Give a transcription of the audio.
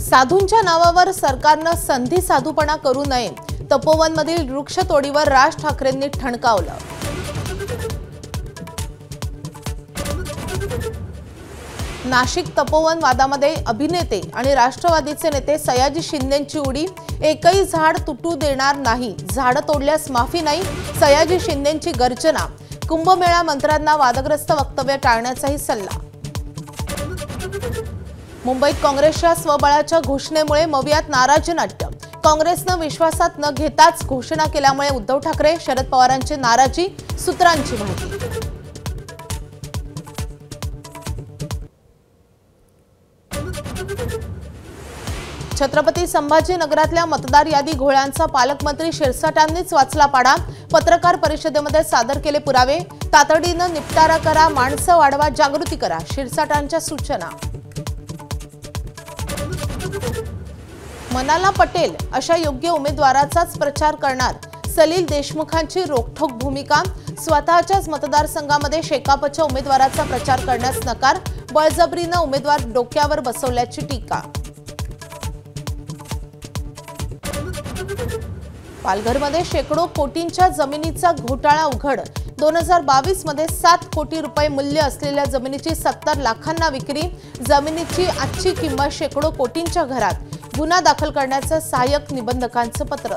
साधूंच्या नावावर सरकारनं संधी साधूपणा करू नये, तपोवनमधील वृक्षतोडीवर राज ठाकरेंनी ठणकावलं. नाशिक तपोवन वादामध्ये अभिनेते आणि राष्ट्रवादीचे नेते सयाजी शिंदेंची उडी. एकही झाड तुटू देणार नाही, झाड तोडल्यास माफी नाही, सयाजी शिंदेंची गर्जना. कुंभमेळा मंत्र्यांना वादग्रस्त वक्तव्य टाळण्याचाही सल्ला. मुंबईत काँग्रेसच्या स्वबळाच्या घोषणेमुळे मवियात नाराजी नाट्य. काँग्रेसनं विश्वासात न घेताच घोषणा केल्यामुळे उद्धव ठाकरे, शरद पवारांची नाराजी. सूत्रांची माहिती. छत्रपती संभाजीनगरातल्या मतदार यादी घोळ्यांचा पालकमंत्री शिरसाटांनीच वाचला पाडा. पत्रकार परिषदेमध्ये सादर केले पुरावे. तातडीनं निपटारा करा, माणसं वाढवा, जागृती करा, शिरसाटांच्या सूचना. मनाला पटेल अशा योग्य उमेदवाराचाच प्रचार करणार. सलील देशमुखांची रोखठोक भूमिका. स्वतःच्याच मतदारसंघामध्ये शेकापच्या उमेदवाराचा प्रचार करण्यास नकार. बळजबरीनं उमेदवार डोक्यावर बसवल्याची टीका. पालघरमध्ये शेकडो कोटींच्या जमिनीचा घोटाळा उघड. 2022 मध्ये 7 कोटी रुपये मूल्य असलेल्या जमिनीची 70 लाखांना विक्री. जमिनीची आजची किंमत शेकडो कोटींच्या घरात. गुन्हा दाखल करण्याचं सहाय्यक निबंधकांचं पत्र.